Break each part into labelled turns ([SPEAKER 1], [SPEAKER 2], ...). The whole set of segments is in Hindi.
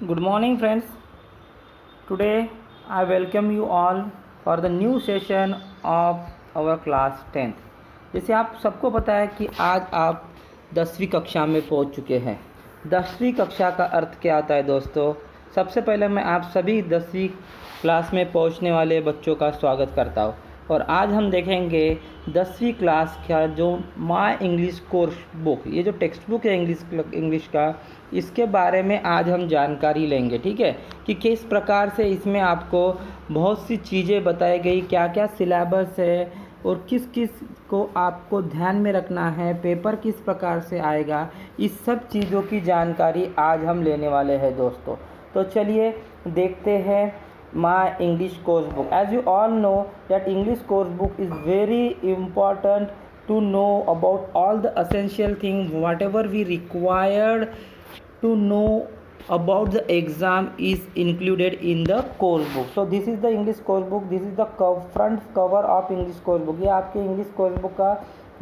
[SPEAKER 1] Good morning, friends. Today I welcome you all for the new session of our class 10th. जैसे आप सबको पता है कि आज आप 10वीं कक्षा में पहुंच चुके हैं। 10वीं कक्षा का अर्थ क्या होता है दोस्तों? सबसे पहले मैं आप सभी 10वीं क्लास में पहुंचने वाले बच्चों का स्वागत करता हूं और आज हम देखेंगे 10वीं क्लास का जो माय इंग्लिश कोर्स बुक, ये जो टेक्स्ट बुक है इंग्लिश का, इसके बारे में आज हम जानकारी लेंगे। ठीक है, कि किस प्रकार से इसमें आपको बहुत सी चीज़ें बताई गई, क्या क्या सिलेबस है और किस किस को आपको ध्यान में रखना है, पेपर किस प्रकार से आएगा, इस सब चीज़ों की जानकारी आज हम लेने वाले हैं दोस्तों। तो चलिए देखते हैं my English course book. As you all know that English course book is very important to know about all the essential things whatever we required to know about the exam is included in the course book. So this is the English course book. This is the front cover of English course book. ये आपके English course book का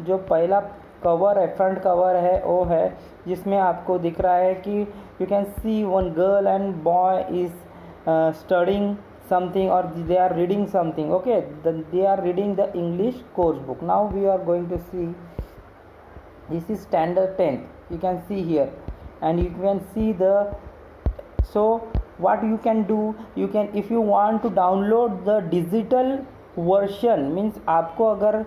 [SPEAKER 1] जो पहला कवर है, फ्रंट कवर है, वो है जिसमें आपको दिख रहा है कि you can see one girl and boy is studying something or they are reading something. Okay, they are reading the English course book. Now we are going to see, this is standard 10th, you can see here, and you can see the, so what you can do, you can, if you want to download the digital version, means आपको अगर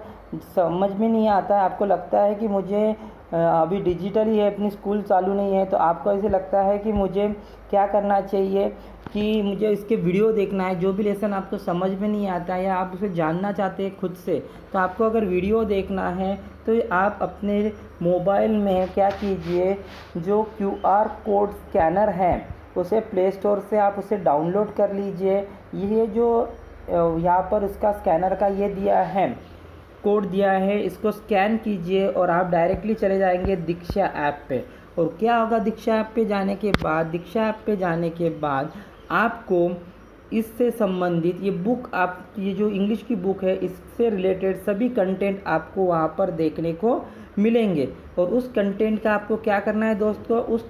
[SPEAKER 1] समझ में नहीं आता है, आपको लगता है कि मुझे अभी डिजिटल ही है, अपनी स्कूल चालू नहीं है, तो आपको ऐसे लगता है कि मुझे क्या करना चाहिए कि मुझे इसके वीडियो देखना है, जो भी लेसन आपको समझ में नहीं आता है या आप उसे जानना चाहते हैं खुद से, तो आपको अगर वीडियो देखना है तो आप अपने मोबाइल में क्या कीजिए, जो QR कोड स्कैनर है उसे प्ले स्टोर से आप उसे डाउनलोड कर लीजिए। ये जो यहाँ पर उसका स्कैनर का ये दिया है, कोड दिया है, इसको स्कैन कीजिए और आप डायरेक्टली चले जाएंगे दीक्षा ऐप पे। और क्या होगा दीक्षा ऐप पे जाने के बाद, दीक्षा ऐप पे जाने के बाद आपको इससे संबंधित ये बुक, आप ये जो इंग्लिश की बुक है इससे रिलेटेड सभी कंटेंट आपको वहाँ पर देखने को मिलेंगे। और उस कंटेंट का आपको क्या करना है दोस्तों, उस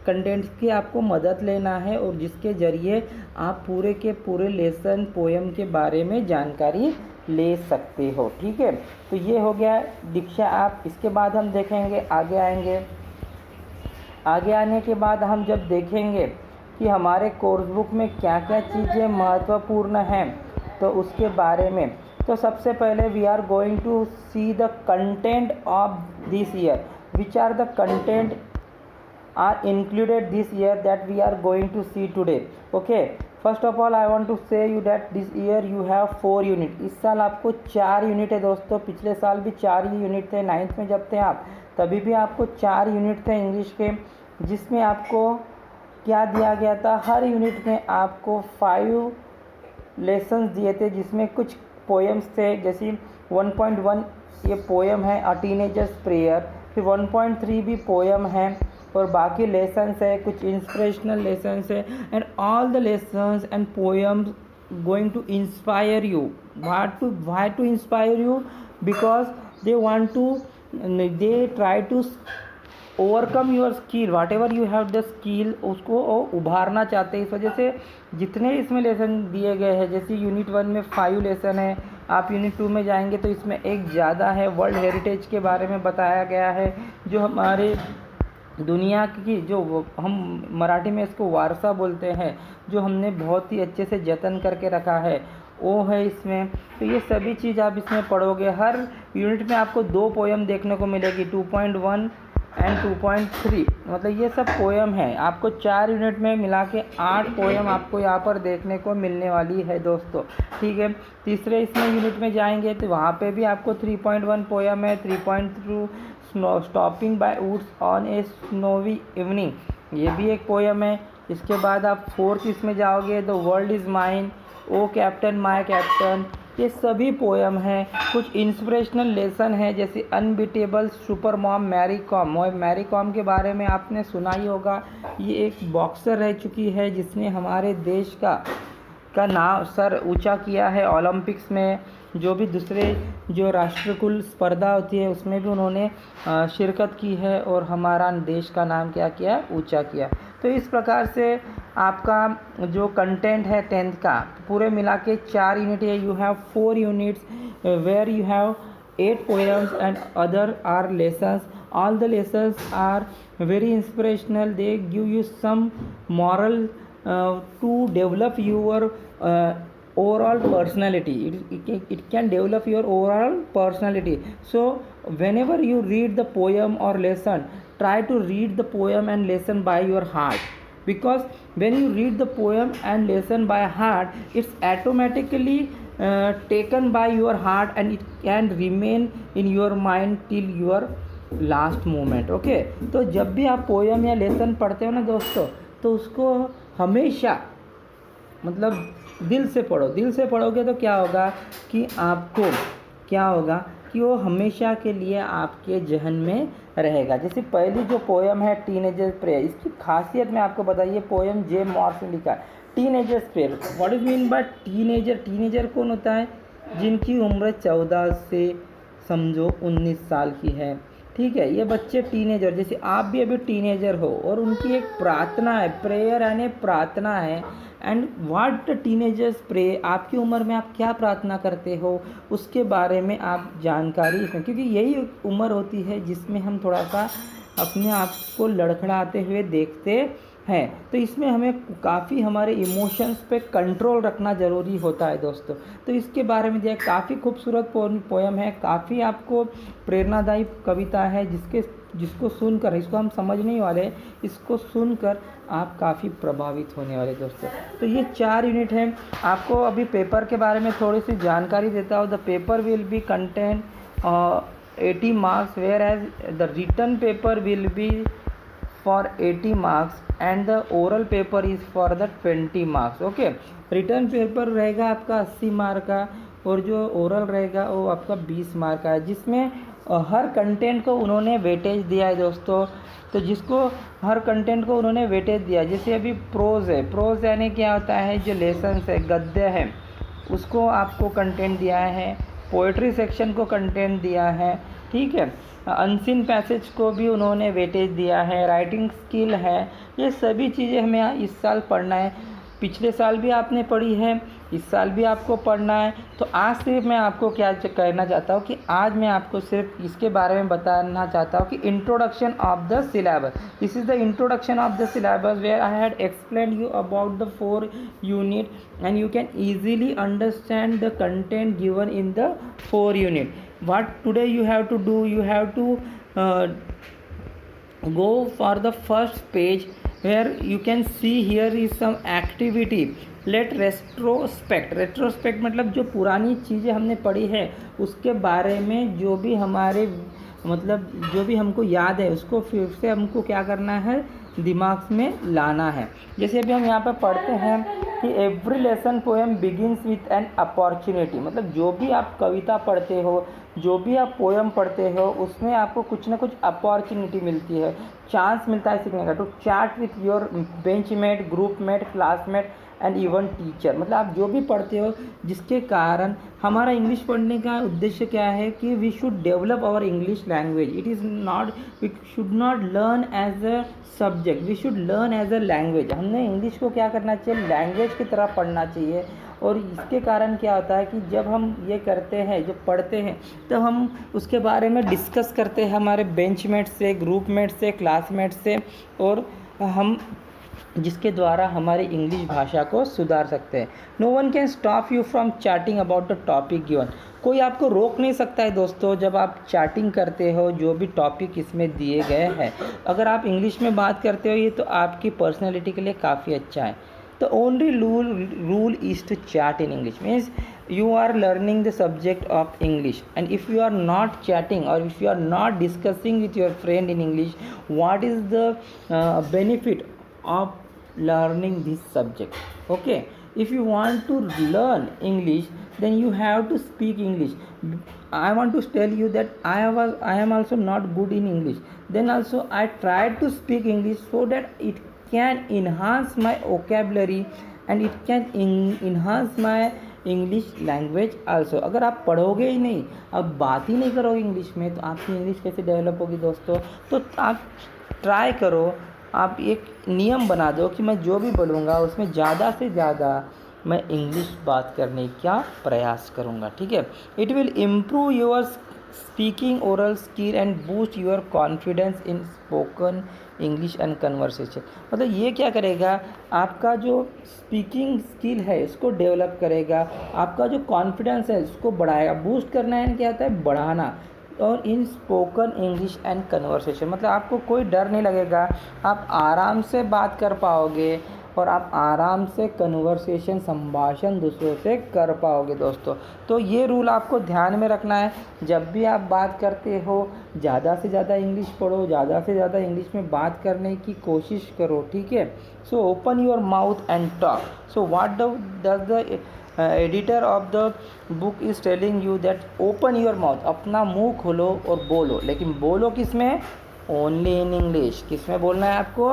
[SPEAKER 1] कंटेंट की आपको मदद लेना है और जिसके ज़रिए आप पूरे के पूरे लेसन पोएम के बारे में जानकारी ले सकते हो। ठीक है, तो ये हो गया दीक्षा ऐप। इसके बाद हम देखेंगे, आगे आएंगे, आगे आने के बाद हम जब देखेंगे कि हमारे कोर्स बुक में क्या क्या चीज़ें महत्वपूर्ण हैं तो उसके बारे में, तो सबसे पहले we are going to see the content of this year, which are the content are included this year that we are going to see today. Okay, first of all I want to say you that this year you have 4 unit. इस साल आपको 4 यूनिट है दोस्तों। पिछले साल भी 4 ही यूनिट थे, 9th में जब थे आप तभी भी आपको 4 यूनिट थे इंग्लिश के, जिसमें आपको क्या दिया गया था, हर यूनिट में आपको 5 लेसन्स दिए थे, जिसमें कुछ पोएम्स थे, जैसे 1.1 ये पोएम है अ टीनेजर्स प्रेयर, फिर 1.3 भी पोएम है और बाकी लेसन्स है, कुछ इंस्पिरेशनल लेसन्स है, and all the lessons and poems going to inspire you. Why to inspire you? Because they try to overcome your skill, whatever you have the skill, उसको उभारना चाहते हैं। इस वजह से जितने इसमें लेसन दिए गए हैं, जैसे यूनिट 1 में 5 लेसन है, आप यूनिट 2 में जाएंगे तो इसमें एक ज़्यादा है, वर्ल्ड हेरिटेज के बारे में बताया गया है, जो हमारे दुनिया की, जो हम मराठी में इसको वारसा बोलते हैं, जो हमने बहुत ही अच्छे से जतन करके रखा है, वो है इसमें। तो ये सभी चीज़ आप इसमें पढ़ोगे। हर यूनिट में आपको 2 पोएम देखने को मिलेगी, 2.1 एंड 2.3, मतलब ये सब पोएम है। आपको 4 यूनिट में मिला के 8 पोएम आपको यहाँ पर देखने को मिलने वाली है दोस्तों। ठीक है, तीसरे इसमें यूनिट में जाएंगे तो वहाँ पे भी आपको 3.1 पोएम है, 3.2 stopping by woods on a snowy evening, ये भी एक पोएम है। इसके बाद आप 4th इसमें जाओगे, the world is mine, O captain my captain, ये सभी पोएम हैं। कुछ इंस्पिरेशनल लेसन है, जैसे unbeatable super mom Mary Kom. Mary Kom के बारे में आपने सुना ही होगा, ये एक बॉक्सर रह चुकी है जिसने हमारे देश का नाम सर ऊंचा किया है ओलंपिक्स में। जो भी दूसरे जो राष्ट्रकुल स्पर्धा होती है उसमें भी उन्होंने शिरकत की है और हमारा देश का नाम क्या किया, ऊंचा किया। तो इस प्रकार से आपका जो कंटेंट है 10th का पूरे मिला के 4 यूनिट है. You have 4 units where you have 8 poems and other are lessons. All the lessons are very inspirational. They give you some moral to develop your overall personality. It can develop your overall personality. So whenever you read the poem or lesson, try to read the poem and lesson by your heart, because when you read the poem and lesson by heart, it's automatically taken by your heart and it can remain in your mind till your last moment. Okay, तो जब भी आप पोएम या लेसन पढ़ते हो ना दोस्तों, तो उसको हमेशा मतलब दिल से पढ़ो. दिल से पढ़ोगे तो क्या होगा कि आपको क्या होगा कि वो हमेशा के लिए आपके जहन में रहेगा. जैसे पहली जो पोएम है टीनेजर्स प्रेयर, इसकी खासियत मैं आपको बताइए. पोएम जे मॉर्स ने लिखा teenagers prayer. What is mean by teenager? Teenager कौन होता है? जिनकी उम्र 14 से समझो 19 साल की है. ठीक है, ये बच्चे टीनेजर, जैसे आप भी अभी टीनेजर हो, और उनकी एक प्रार्थना है. प्रेयर यानी प्रार्थना है. एंड व्हाट टीनेजर्स प्रे, आपकी उम्र में आप क्या प्रार्थना करते हो उसके बारे में आप जानकारी इसमें, क्योंकि यही उम्र होती है जिसमें हम थोड़ा सा अपने आप को लड़खड़ाते हुए देखते हैं. तो इसमें हमें काफ़ी हमारे इमोशंस पे कंट्रोल रखना ज़रूरी होता है दोस्तों. तो इसके बारे में जो है काफ़ी खूबसूरत पोएम है, काफ़ी आपको प्रेरणादायी कविता है, जिसको सुनकर, इसको हम समझ नहीं वाले, इसको सुनकर आप काफ़ी प्रभावित होने वाले दोस्तों. तो ये 4 यूनिट हैं. आपको अभी पेपर के बारे में थोड़ी सी जानकारी देता हूँ. The paper will be content 80 marks, whereas the written paper will be for 80 marks and the oral paper is for the 20 marks. Okay, return paper रहेगा आपका 80 मार्क का, और जो ओरल रहेगा वो आपका 20 मार्क का है, जिसमें हर कंटेंट को उन्होंने वेटेज दिया है दोस्तों. तो जिसको हर कंटेंट को उन्होंने वेटेज दिया, जैसे अभी प्रोज है. प्रोज यानी क्या होता है? जो लेसन्स है, गद्य है, उसको आपको कंटेंट दिया है. पोएट्री सेक्शन को कंटेंट दिया है. ठीक है, अनसीन पैसेज को भी उन्होंने वेटेज दिया है. राइटिंग स्किल है. ये सभी चीज़ें हमें इस साल पढ़ना है. पिछले साल भी आपने पढ़ी है, इस साल भी आपको पढ़ना है. तो आज सिर्फ मैं आपको क्या कहना चाहता हूँ कि आज मैं आपको सिर्फ इसके बारे में बताना चाहता हूँ कि introduction of the syllabus. This is the introduction of the syllabus where I had explain you about the 4 unit and you can easily understand the content given in the 4 unit. What today you have to do? You have to go for the first page where you can see here is some activity. Let retrospect मतलब जो पुरानी चीज़ें हमने पढ़ी है उसके बारे में जो भी हमारे मतलब जो भी हमको याद है उसको फिर से हमको क्या करना है, दिमाग में लाना है. जैसे अभी हम यहाँ पर पढ़ते हैं कि every lesson poem begins with an opportunity. मतलब जो भी आप कविता पढ़ते हो, जो भी आप पोएम पढ़ते हो, उसमें आपको कुछ ना कुछ अपॉर्चुनिटी मिलती है, चांस मिलता है सीखने का. To chat with your benchmate, groupmate, classmate and even teacher. मतलब आप जो भी पढ़ते हो, जिसके कारण हमारा इंग्लिश पढ़ने का उद्देश्य क्या है कि we should develop our English language. It is not, we should not learn as a subject, we should learn as a language. हमने इंग्लिश को क्या करना चाहिए, लैंग्वेज की तरह पढ़ना चाहिए. और इसके कारण क्या होता है कि जब हम ये करते हैं, जब पढ़ते हैं, तो हम उसके बारे में डिस्कस करते हैं हमारे बेंचमेट से, ग्रुपमेट से, क्लासमेट से, और हम जिसके द्वारा हमारी इंग्लिश भाषा को सुधार सकते हैं. No one can stop you from chatting about the topic given. कोई आपको रोक नहीं सकता है दोस्तों जब आप चैटिंग करते हो जो भी टॉपिक इसमें दिए गए हैं. अगर आप इंग्लिश में बात करते हो, ये तो आपकी पर्सनैलिटी के लिए काफ़ी अच्छा है. The only rule is to chat in English. Means you are learning the subject of English, and if you are not chatting or if you are not discussing with your friend in English, what is the benefit of learning this subject? Okay, if you want to learn English, then you have to speak English. I want to tell you that I am also not good in English. Then also I tried to speak English so that it can enhance my vocabulary and it can enhance my English language also. अगर आप पढ़ोगे ही नहीं, अब बात ही नहीं करोगे इंग्लिश में, तो आपकी इंग्लिश कैसे डेवलप होगी दोस्तों. तो आप ट्राई करो आप एक नियम बना दो कि मैं जो भी बोलूँगा उसमें ज़्यादा से ज़्यादा मैं इंग्लिश बात करने का प्रयास करूँगा, ठीक है। It will improve your speaking oral skill and boost your confidence in spoken English and conversation. मतलब ये क्या करेगा, आपका जो स्पीकिंग स्किल है इसको डेवलप करेगा, आपका जो कॉन्फिडेंस है इसको बढ़ाएगा। बूस्ट करना है क्या होता है, बढ़ाना। और इन स्पोकन इंग्लिश एंड कन्वर्सेशन मतलब आपको कोई डर नहीं लगेगा, आप आराम से बात कर पाओगे और आप आराम से कन्वर्सेशन संभाषण दूसरों से कर पाओगे दोस्तों। तो ये रूल आपको ध्यान में रखना है, जब भी आप बात करते हो ज़्यादा से ज़्यादा इंग्लिश पढ़ो, ज़्यादा से ज़्यादा इंग्लिश में बात करने की कोशिश करो, ठीक है। So open your mouth and talk. So what does the editor of the book is telling you that open your mouth, अपना मुंह खोलो और बोलो, लेकिन बोलो किस में, ओनली इन इंग्लिश। किस में बोलना है आपको,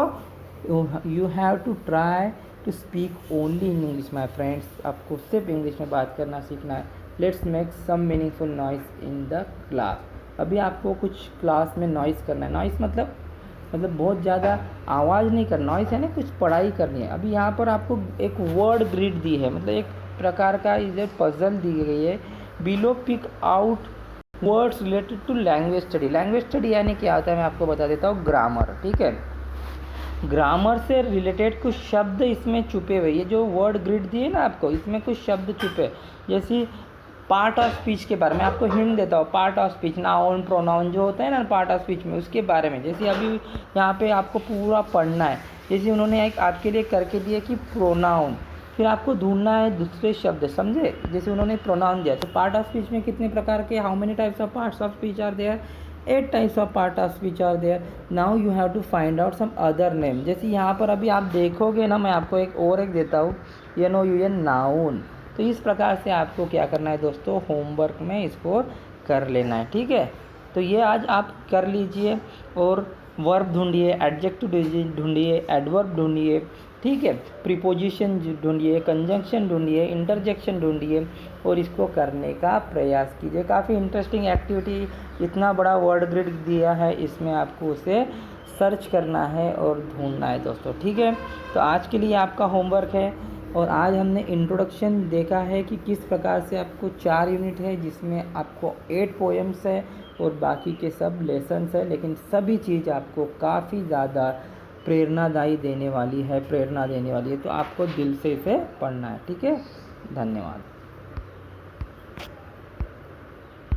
[SPEAKER 1] you have to try to speak only in English my friends. आपको सिर्फ इंग्लिश में बात करना सीखना है। Let's make some meaningful noise in the class. अभी आपको कुछ क्लास में नॉइस करना है। नॉइस मतलब बहुत ज़्यादा आवाज़ नहीं करना, नॉइस है ना, कुछ पढ़ाई करनी है। अभी यहाँ पर आपको एक वर्ड ग्रिड दी है, मतलब एक प्रकार का इधर पजल दी गई है। Below pick out words related to language study. Language study यानी क्या होता है मैं आपको बता देता हूँ, ग्रामर, ठीक है। ग्रामर से रिलेटेड कुछ शब्द इसमें छुपे हुए, ये जो वर्ड ग्रिड दिए ना आपको, इसमें कुछ शब्द छुपे, जैसे पार्ट ऑफ स्पीच के बारे में आपको हिंट देता हूँ। Part of speech, noun pronoun जो होता है ना पार्ट ऑफ स्पीच में, उसके बारे में। जैसे अभी यहाँ पे आपको पूरा पढ़ना है, जैसे उन्होंने एक आपके लिए करके दिया कि प्रोनाउन, फिर आपको ढूंढना है दूसरे शब्द, समझे। जैसे उन्होंने प्रोनाउन दिया, तो पार्ट ऑफ स्पीच में कितने प्रकार के, how many types of parts of speech are there, 8 types of part of speech are there. Now you have to find out some other name. जैसे यहाँ पर अभी आप देखोगे ना, मैं आपको एक देता हूँ, NOUN, नाउन। तो इस प्रकार से आपको क्या करना है दोस्तों, होमवर्क में इसको कर लेना है, ठीक है। तो ये आज आप कर लीजिए, और वर्ब ढूंढिए, एडजेक्टिव ढूंढिए, एडवर्ब ढूंढिए, ठीक है, प्रीपोजिशन ढूंढिए, कंजंक्शन ढूंढिए, इंटरजेक्शन ढूंढिए, और इसको करने का प्रयास कीजिए। काफ़ी इंटरेस्टिंग एक्टिविटी, इतना बड़ा वर्ड ग्रिड दिया है, इसमें आपको उसे सर्च करना है और ढूंढना है दोस्तों, ठीक है। तो आज के लिए आपका होमवर्क है, और आज हमने इंट्रोडक्शन देखा है कि किस प्रकार से आपको 4 यूनिट है, जिसमें आपको 8 पोएम्स है और बाकी के सब लेसन्स है, लेकिन सभी चीज़ आपको काफ़ी ज़्यादा प्रेरणादायी देने वाली है, तो आपको दिल से इसे पढ़ना है, ठीक है। धन्यवाद।